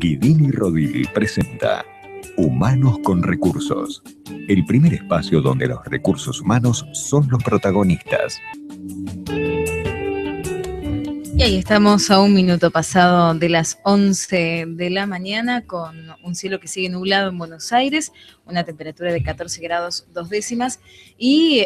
Guidini Rodil presenta Humanos con Recursos, el primer espacio donde los recursos humanos son los protagonistas. Y ahí estamos a un minuto pasado de las 11 de la mañana con un cielo que sigue nublado en Buenos Aires, una temperatura de 14 grados 2 décimas y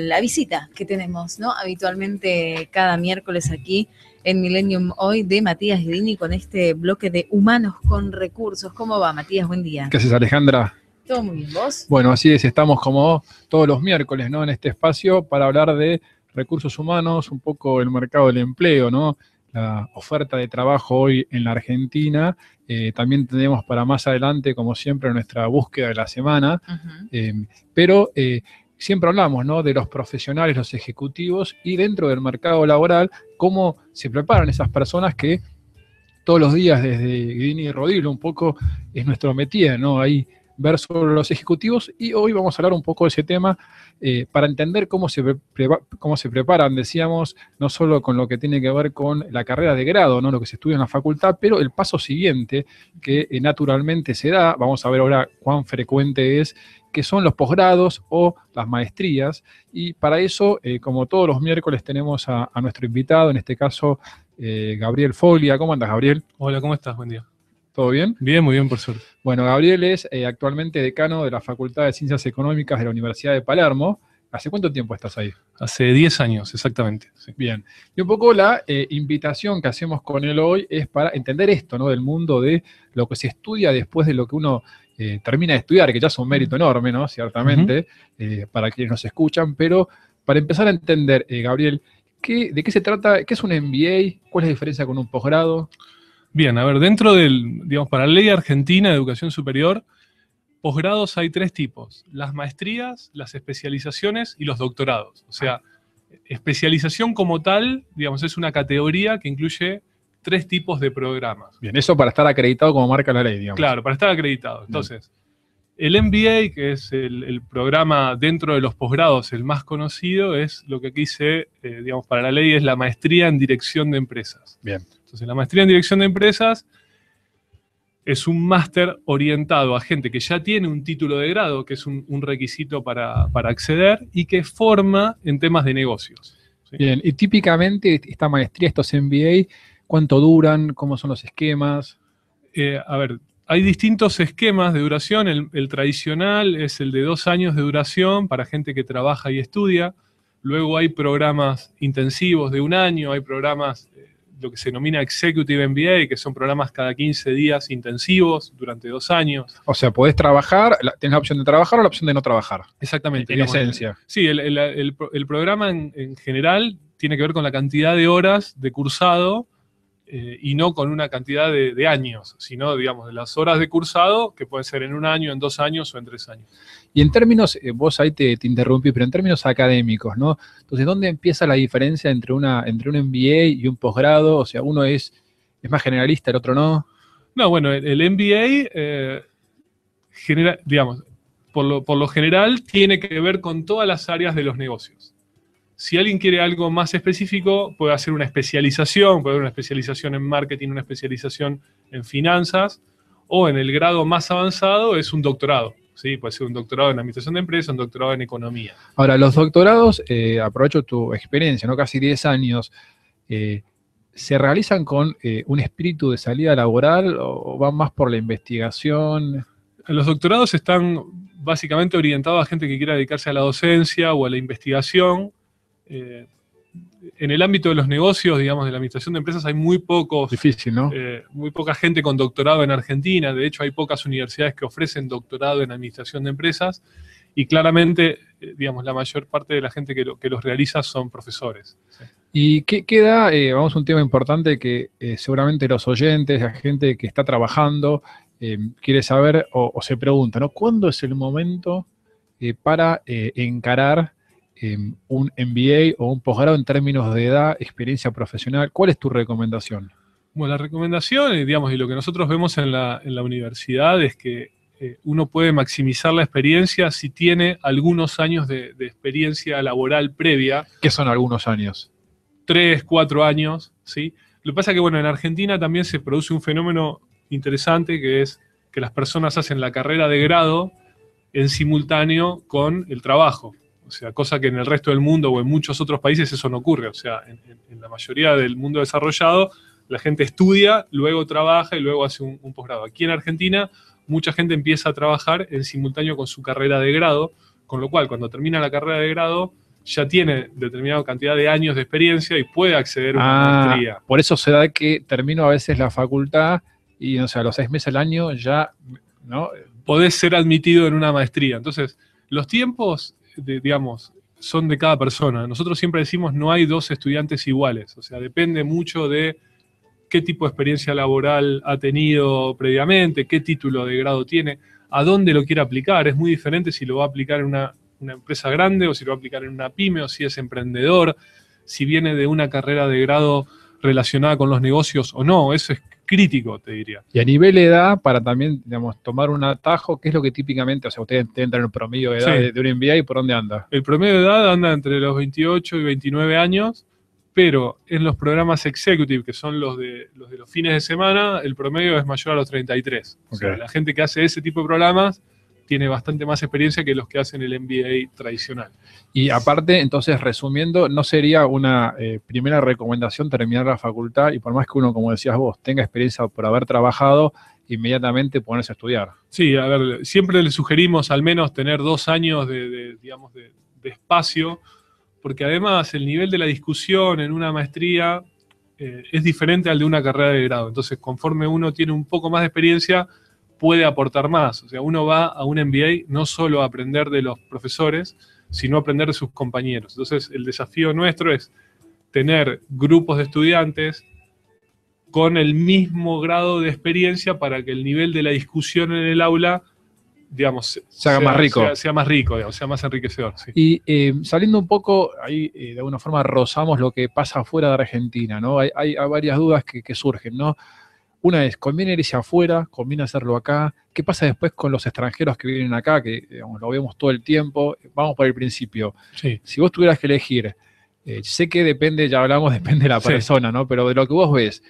la visita que tenemos, ¿no? Habitualmente cada miércoles aquí en Millennium Hoy de Matías Guidini con este bloque de Humanos con Recursos. ¿Cómo va, Matías? Buen día. ¿Qué haces, Alejandra? Todo muy bien, ¿vos? Bueno, así es, estamos como todos los miércoles, ¿no? En este espacio para hablar de recursos humanos, un poco el mercado del empleo, ¿no? La oferta de trabajo hoy en la Argentina. También tenemos para más adelante, como siempre, nuestra búsqueda de la semana. Pero siempre hablamos, ¿no? De los profesionales, los ejecutivos y dentro del mercado laboral, cómo se preparan esas personas que todos los días desde Guidini y Rodil un poco es nuestro métier, ¿no? Ahí ver sobre los ejecutivos y hoy vamos a hablar un poco de ese tema para entender cómo se preparan, decíamos, no solo con lo que tiene que ver con la carrera de grado, ¿no? Lo que se estudia en la facultad, pero el paso siguiente que naturalmente se da, vamos a ver ahora cuán frecuente es, que son los posgrados o las maestrías, y para eso, como todos los miércoles, tenemos a nuestro invitado, en este caso, Gabriel Foglia. ¿Cómo andas, Gabriel? Hola, ¿cómo estás? Buen día. ¿Todo bien? Bien, muy bien, por suerte. Bueno, Gabriel es actualmente decano de la Facultad de Ciencias Económicas de la Universidad de Palermo. ¿Hace cuánto tiempo estás ahí? Hace 10 años, exactamente. Sí. Bien. Y un poco la invitación que hacemos con él hoy es para entender esto, ¿no? Del mundo de lo que se estudia después de lo que uno termina de estudiar, que ya es un mérito enorme, ¿no? Ciertamente, para quienes nos escuchan. Pero para empezar a entender, Gabriel, ¿de qué se trata? ¿Qué es un MBA? ¿Cuál es la diferencia con un posgrado? Bien, a ver, dentro del, digamos, para la ley argentina de educación superior, posgrados hay 3 tipos: las maestrías, las especializaciones y los doctorados. O sea, especialización como tal, digamos, es una categoría que incluye 3 tipos de programas. Bien, eso para estar acreditado como marca la ley, digamos. Claro, para estar acreditado. Entonces, el MBA, que es el programa dentro de los posgrados el más conocido, es lo que aquí dice, digamos, para la ley es la maestría en dirección de empresas. Bien. Entonces, la maestría en dirección de empresas es un máster orientado a gente que ya tiene un título de grado, que es un requisito para acceder, y que forma en temas de negocios. ¿Sí? Bien, y típicamente esta maestría, estos MBA, ¿cuánto duran? ¿Cómo son los esquemas? A ver, hay distintos esquemas de duración. El tradicional es el de 2 años de duración para gente que trabaja y estudia. Luego hay programas intensivos de 1 año, hay programas, lo que se denomina Executive MBA, que son programas cada 15 días intensivos durante 2 años. O sea, podés trabajar, tenés la opción de trabajar o la opción de no trabajar. Exactamente. En esencia. Sí, el programa en general tiene que ver con la cantidad de horas de cursado y no con una cantidad de años, sino, digamos, de las horas de cursado, que pueden ser en 1 año, en 2 años o en 3 años. Y en términos, vos ahí te interrumpí, pero en términos académicos, ¿no? Entonces, ¿dónde empieza la diferencia entre un MBA y un posgrado? O sea, uno es más generalista, el otro no. No, bueno, el MBA genera, digamos, por lo general tiene que ver con todas las áreas de los negocios. Si alguien quiere algo más específico, puede hacer una especialización, puede haber una especialización en marketing, una especialización en finanzas, o en el grado más avanzado es un doctorado. ¿Sí? Puede ser un doctorado en administración de empresas, un doctorado en economía. Ahora, los doctorados, aprovecho tu experiencia, ¿no? Casi 10 años, ¿se realizan con un espíritu de salida laboral o van más por la investigación? Los doctorados están básicamente orientados a gente que quiera dedicarse a la docencia o a la investigación. En el ámbito de los negocios, digamos, de la administración de empresas, hay muy pocos. Difícil, ¿no? Muy poca gente con doctorado en Argentina. De hecho, hay pocas universidades que ofrecen doctorado en administración de empresas. Y claramente, digamos, la mayor parte de la gente que los realiza son profesores. ¿Sí? ¿Y qué da? Vamos a un tema importante que seguramente los oyentes, la gente que está trabajando, quiere saber o se pregunta, ¿no? ¿Cuándo es el momento para encarar un MBA o un posgrado en términos de edad, experiencia profesional? ¿Cuál es tu recomendación? Bueno, la recomendación, digamos, y lo que nosotros vemos en la universidad es que uno puede maximizar la experiencia si tiene algunos años de experiencia laboral previa. ¿Qué son algunos años? 3, 4 años, ¿sí? Lo que pasa es que, bueno, en Argentina también se produce un fenómeno interesante, que es que las personas hacen la carrera de grado en simultáneo con el trabajo. O sea, cosa que en el resto del mundo o en muchos otros países eso no ocurre. O sea, en la mayoría del mundo desarrollado, la gente estudia, luego trabaja y luego hace un posgrado. Aquí en Argentina, mucha gente empieza a trabajar en simultáneo con su carrera de grado, con lo cual, cuando termina la carrera de grado, ya tiene determinada cantidad de años de experiencia y puede acceder a una maestría. Por eso se da que termino a veces la facultad y, o sea, a los 6 meses al año ya, ¿no? Podés ser admitido en una maestría. Entonces, los tiempos, digamos, son de cada persona. Nosotros siempre decimos no hay dos estudiantes iguales. O sea, depende mucho de qué tipo de experiencia laboral ha tenido previamente, qué título de grado tiene, a dónde lo quiere aplicar. Es muy diferente si lo va a aplicar en una empresa grande o si lo va a aplicar en una pyme o si es emprendedor, si viene de una carrera de grado relacionada con los negocios o no. Eso es crítico, te diría. Y a nivel de edad, para también, digamos, tomar un atajo, ¿qué es lo que típicamente, o sea, ustedes entran en el promedio de edad de un MBA y por dónde anda? El promedio de edad anda entre los 28 y 29 años, pero en los programas executive, que son los de los fines de semana, el promedio es mayor a los 33. O sea, la gente que hace ese tipo de programas tiene bastante más experiencia que los que hacen el MBA tradicional. Y aparte, entonces, resumiendo, ¿no sería una primera recomendación terminar la facultad y por más que uno, como decías vos, tenga experiencia por haber trabajado, inmediatamente ponerse a estudiar? Sí, a ver, siempre le sugerimos al menos tener 2 años de espacio, porque además el nivel de la discusión en una maestría es diferente al de una carrera de grado. Entonces, conforme uno tiene un poco más de experiencia, puede aportar más. O sea, uno va a un MBA no solo a aprender de los profesores, sino a aprender de sus compañeros. Entonces, el desafío nuestro es tener grupos de estudiantes con el mismo grado de experiencia para que el nivel de la discusión en el aula, digamos, sea más rico. Sea más rico, digamos, sea más enriquecedor. Sí. Y saliendo un poco, ahí de alguna forma rozamos lo que pasa afuera de Argentina, ¿no? Hay varias dudas que surgen, ¿no? Una es, ¿conviene irse afuera? ¿Conviene hacerlo acá? ¿Qué pasa después con los extranjeros que vienen acá? Que digamos, lo vemos todo el tiempo. Vamos por el principio. Sí. Si vos tuvieras que elegir, sé que depende, ya hablamos, depende de la persona, ¿no? Pero de lo que vos ves,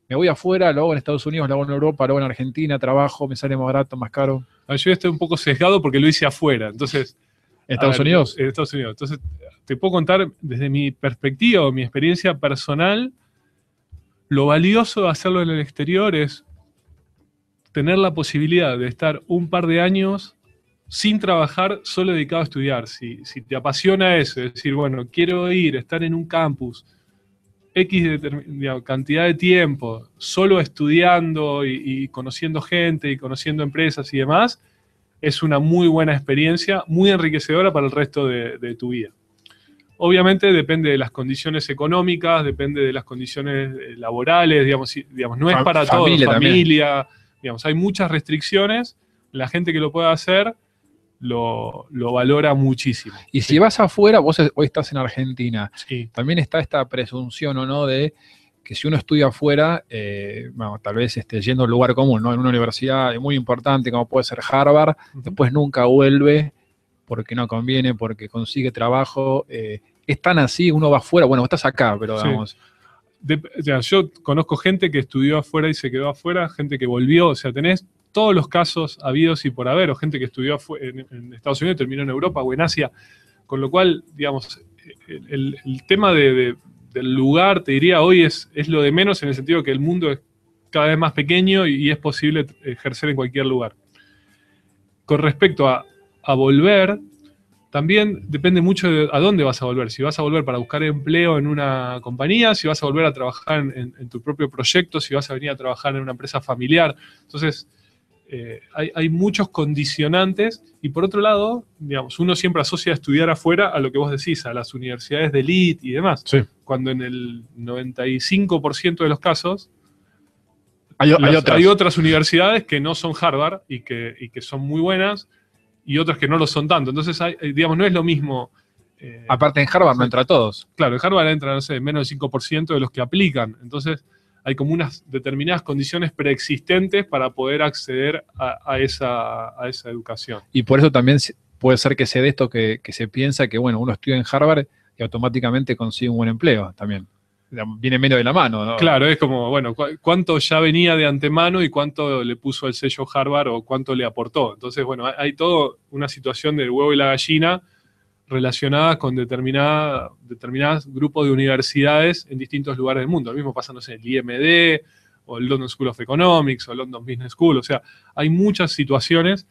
me voy afuera, lo hago en Estados Unidos, lo hago en Europa, lo hago en Argentina, trabajo, me sale más barato, más caro. Yo estoy un poco sesgado porque lo hice afuera. Entonces, ¿En Estados Unidos? En Estados Unidos. Entonces, te puedo contar desde mi perspectiva o mi experiencia personal. Lo valioso de hacerlo en el exterior es tener la posibilidad de estar un par de años sin trabajar, solo dedicado a estudiar. Si te apasiona eso, es decir, bueno, quiero estar en un campus, X cantidad de tiempo, solo estudiando y conociendo gente y conociendo empresas y demás, es una muy buena experiencia, muy enriquecedora para el resto de tu vida. Obviamente depende de las condiciones económicas, depende de las condiciones laborales, digamos, no es para todos, familia, digamos, hay muchas restricciones, la gente que lo pueda hacer lo valora muchísimo. Y si vas afuera, vos hoy estás en Argentina, sí. También está esta presunción o no de que si uno estudia afuera, bueno, tal vez yendo al lugar común, ¿no? En una universidad muy importante como puede ser Harvard, después nunca vuelve porque no conviene, porque consigue trabajo. Es tan así, uno va afuera, bueno, vos estás acá, pero digamos... Yo conozco gente que estudió afuera y se quedó afuera, gente que volvió, o sea, tenés todos los casos habidos y por haber, o gente que estudió en Estados Unidos y terminó en Europa o en Asia, con lo cual, digamos, el tema del lugar, te diría, hoy es lo de menos en el sentido que el mundo es cada vez más pequeño y es posible ejercer en cualquier lugar. Con respecto a volver, también depende mucho de a dónde vas a volver. Si vas a volver para buscar empleo en una compañía, si vas a volver a trabajar en tu propio proyecto, si vas a venir a trabajar en una empresa familiar. Entonces, hay muchos condicionantes. Y por otro lado, digamos, uno siempre asocia estudiar afuera a lo que vos decís, a las universidades de elite y demás. Sí. Cuando en el 95% de los casos hay otras universidades que no son Harvard y que son muy buenas, y otras que no lo son tanto. Entonces, digamos, no es lo mismo. Aparte en Harvard no entra a todos. Claro, en Harvard entra, no sé, menos del 5% de los que aplican. Entonces, hay como unas determinadas condiciones preexistentes para poder acceder a esa educación. Y por eso también puede ser que se dé esto que se piensa que, bueno, uno estudia en Harvard y automáticamente consigue un buen empleo también. viene menos de la mano, ¿no? Claro, es como, bueno, cuánto ya venía de antemano y cuánto le puso el sello Harvard o cuánto le aportó. Entonces, bueno, hay toda una situación del huevo y la gallina relacionadas con determinados grupos de universidades en distintos lugares del mundo. Lo mismo pasa, no sé, el IMD, o el London School of Economics, o el London Business School. O sea, hay muchas situaciones.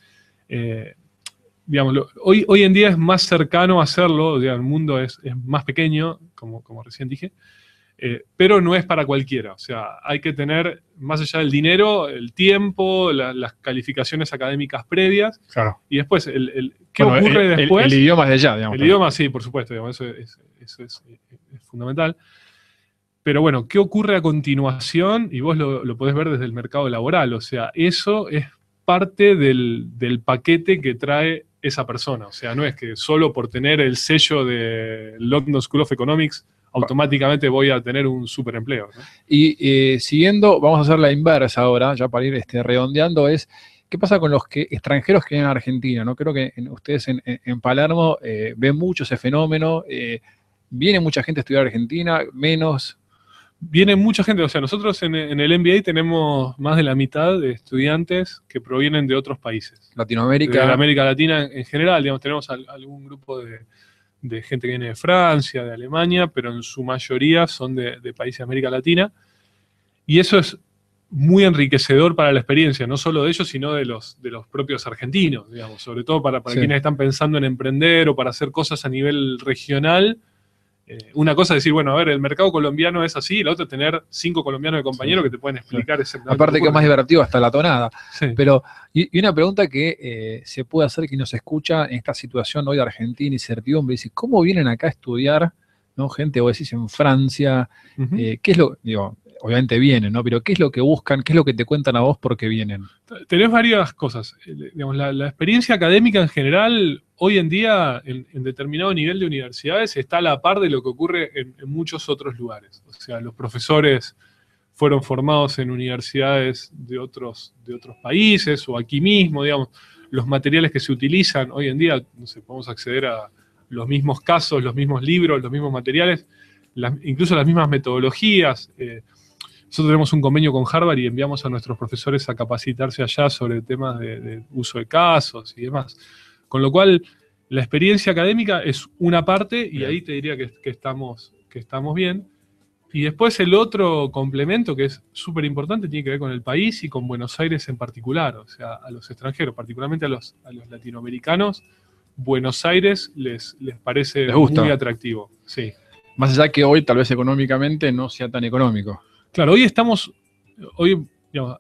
Digamos, hoy en día es más cercano a hacerlo, digamos, el mundo es más pequeño, como recién dije, pero no es para cualquiera. O sea, hay que tener, más allá del dinero, el tiempo, las calificaciones académicas previas. Claro. Y después, ¿qué ocurre después? El idioma es de allá, digamos. El idioma, sí, por supuesto, digamos, eso es fundamental. Pero bueno, ¿qué ocurre a continuación? Y vos lo podés ver desde el mercado laboral. O sea, eso es parte del paquete que trae esa persona. O sea, no es que solo por tener el sello de London School of Economics automáticamente voy a tener un super empleo, ¿no? Y siguiendo, vamos a hacer la inversa ahora, ya para ir redondeando, ¿qué pasa con los extranjeros que vienen a Argentina? ¿No? Creo que ustedes en Palermo ven mucho ese fenómeno. ¿Viene mucha gente a estudiar a Argentina? ¿Menos? Viene mucha gente. O sea, nosotros en el MBA tenemos más de la mitad de estudiantes que provienen de otros países. Latinoamérica. De la América Latina en general. Digamos, tenemos algún grupo de gente que viene de Francia, de Alemania, pero en su mayoría son de países de América Latina. Y eso es muy enriquecedor para la experiencia, no solo de ellos, sino de los propios argentinos, digamos, sobre todo para Sí. quienes están pensando en emprender o para hacer cosas a nivel regional. Una cosa es decir, bueno, a ver, el mercado colombiano es así, y la otra es tener 5 colombianos de compañeros que te pueden explicar exactamente. Aparte que es más divertido hasta la tonada. Sí. Pero, y una pregunta que se puede hacer que nos escucha en esta situación hoy de Argentina, incertidumbre, dice, ¿cómo vienen acá a estudiar, ¿no? Gente, vos decís, en Francia, Ujú. ¿qué es lo, digo, obviamente vienen, ¿no? Pero ¿qué es lo que buscan? ¿Qué es lo que te cuentan a vos porque vienen? Tenés varias cosas. Digamos, la experiencia académica en general, hoy en día, en determinado nivel de universidades, está a la par de lo que ocurre en muchos otros lugares. O sea, los profesores fueron formados en universidades de otros países o aquí mismo, digamos. Los materiales que se utilizan hoy en día, no sé, podemos acceder a los mismos casos, los mismos libros, los mismos materiales, incluso las mismas metodologías. Nosotros tenemos un convenio con Harvard y enviamos a nuestros profesores a capacitarse allá sobre temas de uso de casos y demás. Con lo cual, la experiencia académica es una parte y Bien. ahí te diría que estamos bien. Y después el otro complemento que es súper importante tiene que ver con el país y con Buenos Aires en particular. O sea, a los extranjeros, particularmente a los latinoamericanos, Buenos Aires les parece Les gusta. muy atractivo. Sí. Más allá que hoy tal vez económicamente no sea tan económico. Claro, digamos,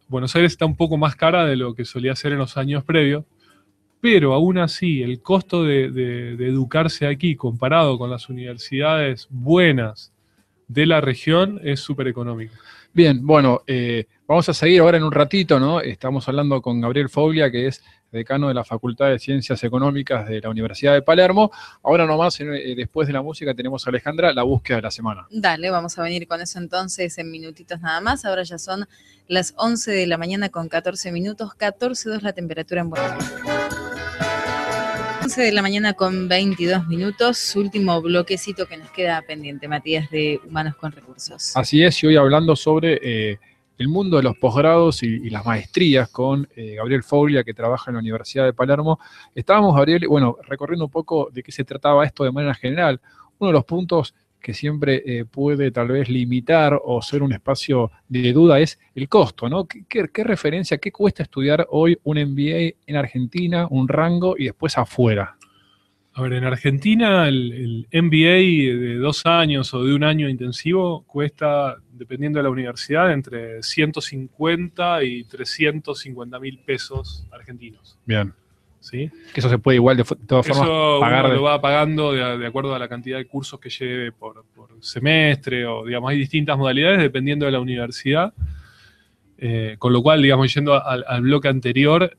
Buenos Aires está un poco más cara de lo que solía ser en los años previos, pero aún así el costo de educarse aquí comparado con las universidades buenas de la región es súper económico. Bien, bueno, vamos a seguir ahora en un ratito, ¿no? Estamos hablando con Gabriel Foglia, que es decano de la Facultad de Ciencias Económicas de la Universidad de Palermo. Ahora nomás, después de la música, tenemos a Alejandra, la búsqueda de la semana. Dale, vamos a venir con eso entonces en minutitos nada más. Ahora ya son las 11 de la mañana con 14 minutos, 14,2 la temperatura en Buenos Aires. 11 de la mañana con 22 minutos, último bloquecito que nos queda pendiente, Matías, de Humanos con Recursos. Así es, y hoy hablando sobre el mundo de los posgrados y las maestrías con Gabriel Foglia, que trabaja en la Universidad de Palermo. Estábamos, Gabriel, bueno, recorriendo un poco de qué se trataba esto de manera general. Uno de los puntos que siempre puede tal vez limitar o ser un espacio de duda es el costo, ¿no? ¿Qué referencia, qué cuesta estudiar hoy un MBA en Argentina, un rango y después afuera? A ver, en Argentina el MBA de 2 años o de 1 año intensivo cuesta, dependiendo de la universidad, entre 150 y 350 mil pesos argentinos. Bien. ¿Sí? Que eso se puede igual de todas formas Eso pagar. uno lo va pagando de acuerdo a la cantidad de cursos que lleve por semestre, o digamos, hay distintas modalidades dependiendo de la universidad. Con lo cual, digamos, yendo al bloque anterior,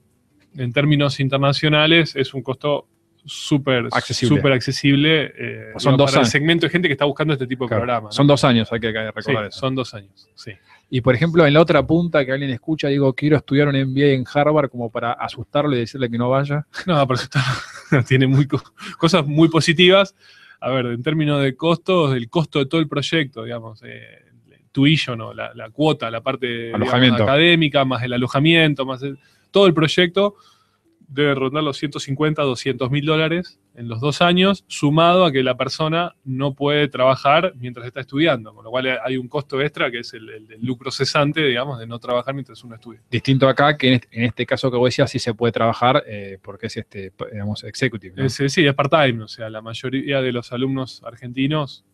en términos internacionales, es un costo súper accesible Son digamos, 2 para el años. segmento de gente que está buscando este tipo de Claro, programa, ¿no? Son 2 años, hay que Sí, recordar eso. son 2 años, sí. Y por ejemplo, en la otra punta que alguien escucha, digo, quiero estudiar un MBA en Harvard como para asustarlo y decirle que no vaya. No, pero eso tiene cosas muy positivas. a ver, en términos de costos, el costo de todo el proyecto, digamos, tuition, ¿no? La cuota, la parte digamos, académica, más el alojamiento, más todo el proyecto, debe rondar los 150, 200 mil dólares en los 2 años, sumado a que la persona no puede trabajar mientras está estudiando, con lo cual hay un costo extra que es el lucro cesante, digamos, de no trabajar mientras uno estudia. Distinto acá, que en este caso que vos decías, sí se puede trabajar porque es, digamos, executive, ¿no? Sí, es part-time, o sea, la mayoría de los alumnos argentinos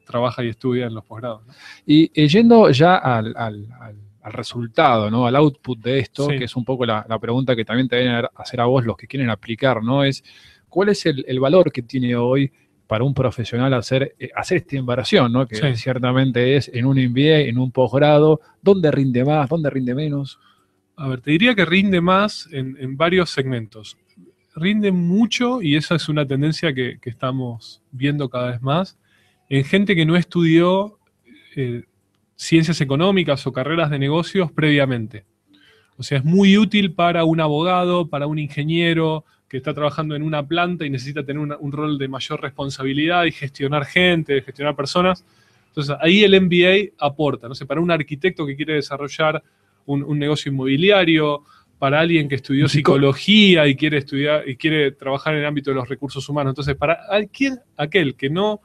trabaja y estudia en los posgrados, ¿no? Y yendo ya al resultado, ¿no? Al output de esto, Sí. que es un poco la pregunta que también te deben hacer a vos los que quieren aplicar, ¿no? Es, ¿cuál es el valor que tiene hoy para un profesional hacer esta inversión, ¿no? Que Sí. ciertamente es en un MBA, en un posgrado, ¿dónde rinde más, dónde rinde menos? A ver, te diría que rinde más en varios segmentos. Rinde mucho, y esa es una tendencia que estamos viendo cada vez más, en gente que no estudió ciencias económicas o carreras de negocios previamente. O sea, es muy útil para un abogado, para un ingeniero que está trabajando en una planta y necesita tener un rol de mayor responsabilidad y gestionar gente, gestionar personas. Entonces, ahí el MBA aporta, no sé, para un arquitecto que quiere desarrollar un negocio inmobiliario, para alguien que estudió psicología y quiere estudiar y quiere trabajar en el ámbito de los recursos humanos. Entonces, para aquel que no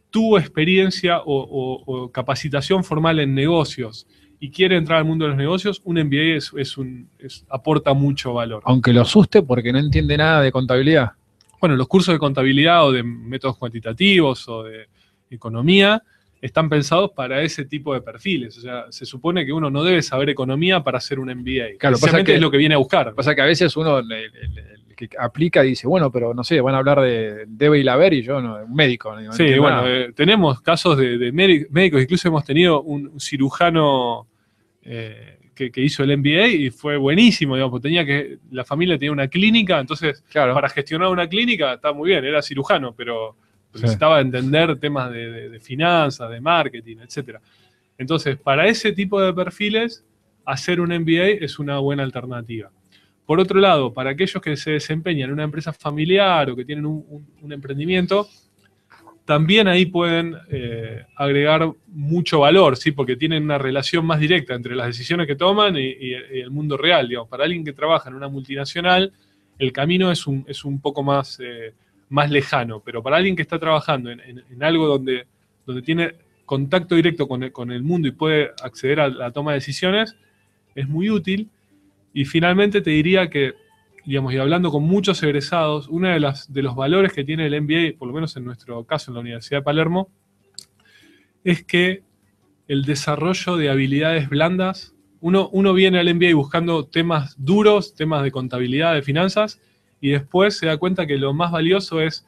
tuvo experiencia o capacitación formal en negocios y quiere entrar al mundo de los negocios, un MBA aporta mucho valor. Aunque lo asuste porque no entiende nada de contabilidad. Bueno, los cursos de contabilidad o de métodos cuantitativos o de economía están pensados para ese tipo de perfiles. O sea, se supone que uno no debe saber economía para hacer un MBA. Claro, precisamente es lo que viene a buscar. Pasa que a veces uno el que aplica dice, bueno, pero no sé, van a hablar de debe y laber y yo no, un médico. No sí, bueno, tenemos casos de médicos, incluso hemos tenido un cirujano que hizo el MBA y fue buenísimo, digamos, porque la familia tenía una clínica, entonces claro, para gestionar una clínica está muy bien, era cirujano, pero necesitaba entender temas de finanzas, de marketing, etc. Entonces, para ese tipo de perfiles, hacer un MBA es una buena alternativa. Por otro lado, para aquellos que se desempeñan en una empresa familiar o que tienen un emprendimiento, también ahí pueden agregar mucho valor, ¿sí? Porque tienen una relación más directa entre las decisiones que toman y el mundo real. Digamos. Para alguien que trabaja en una multinacional, el camino es un poco más lejano, pero para alguien que está trabajando en algo donde tiene contacto directo con el mundo y puede acceder a la toma de decisiones, es muy útil. Y finalmente te diría que, digamos, y hablando con muchos egresados, uno de los valores que tiene el MBA, por lo menos en nuestro caso en la Universidad de Palermo, es que el desarrollo de habilidades blandas, uno viene al MBA buscando temas duros, temas de contabilidad, de finanzas, y después se da cuenta que lo más valioso es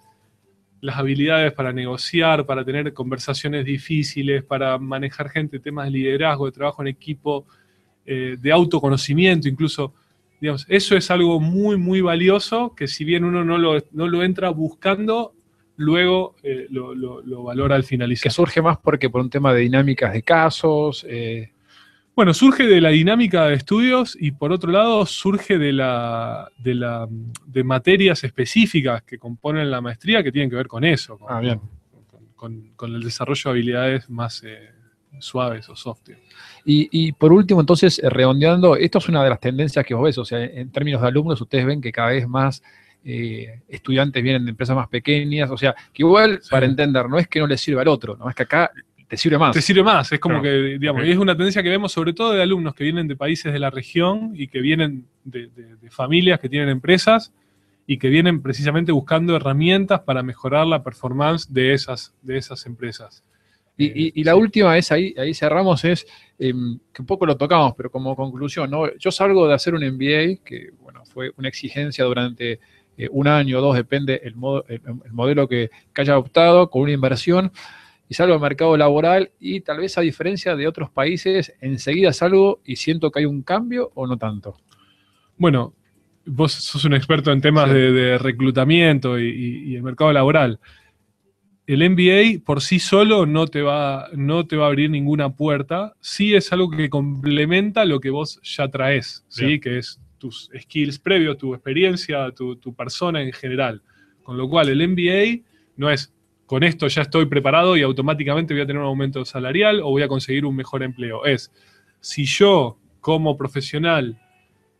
las habilidades para negociar, para tener conversaciones difíciles, para manejar gente, temas de liderazgo, de trabajo en equipo, de autoconocimiento incluso. Digamos, eso es algo muy, muy valioso que si bien uno no lo entra buscando, luego lo valora al finalizar. Que surge más porque por un tema de dinámicas de casos. Bueno, surge de la dinámica de estudios y por otro lado surge de materias específicas que componen la maestría que tienen que ver con eso, con el desarrollo de habilidades más suaves o soft. Y por último, entonces, redondeando, esto es una de las tendencias que vos ves, o sea, en términos de alumnos, ustedes ven que cada vez más estudiantes vienen de empresas más pequeñas, o sea, que igual, para entender, no es que no les sirva al otro, no es que acá te sirve más. Te sirve más, es como que, digamos, y es una tendencia que vemos sobre todo de alumnos que vienen de países de la región y que vienen de familias que tienen empresas y que vienen precisamente buscando herramientas para mejorar la performance de esas empresas. Y la última es, ahí cerramos, es que un poco lo tocamos, pero como conclusión, ¿no? Yo salgo de hacer un MBA, que bueno, fue una exigencia durante un año o dos, depende el modelo que haya adoptado, con una inversión, y salgo al mercado laboral y tal vez a diferencia de otros países, enseguida salgo y siento que hay un cambio o no tanto. Bueno, vos sos un experto en temas de reclutamiento y el mercado laboral. El MBA por sí solo no te va a abrir ninguna puerta. Sí es algo que complementa lo que vos ya traes, ¿sí? Que es tus skills previos, tu experiencia, tu persona en general. Con lo cual el MBA no es con esto ya estoy preparado y automáticamente voy a tener un aumento salarial o voy a conseguir un mejor empleo. Es, si yo como profesional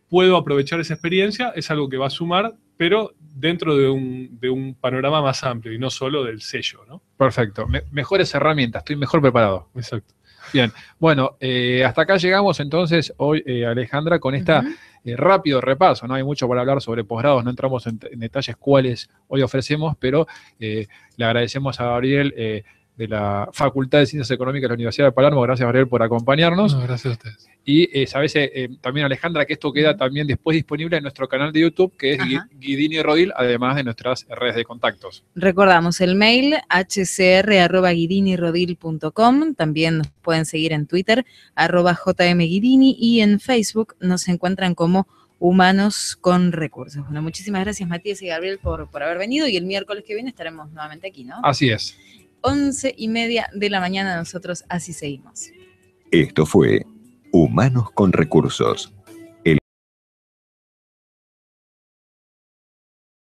puedo aprovechar esa experiencia, es algo que va a sumar, pero dentro de un panorama más amplio y no solo del sello, ¿no? Perfecto. Mejores herramientas, estoy mejor preparado. Exacto. Bien, bueno, hasta acá llegamos entonces hoy, Alejandra, con esta rápido repaso. No hay mucho para hablar sobre posgrados, no entramos en detalles cuáles hoy ofrecemos, pero le agradecemos a Gabriel de la Facultad de Ciencias Económicas de la Universidad de Palermo. Gracias, Gabriel, por acompañarnos. No, gracias a ustedes. Y sabes también, Alejandra, que esto queda también después disponible en nuestro canal de YouTube, que es Guidini Rodil, además de nuestras redes de contactos. Recordamos el mail hcr@guidinirodil.com. También nos pueden seguir en Twitter, @jmguidini, y en Facebook nos encuentran como Humanos con Recursos. Bueno, muchísimas gracias, Matías y Gabriel, por haber venido, y el miércoles que viene estaremos nuevamente aquí, ¿no? Así es. 11:30 de la mañana, nosotros así seguimos. Esto fue Humanos con Recursos,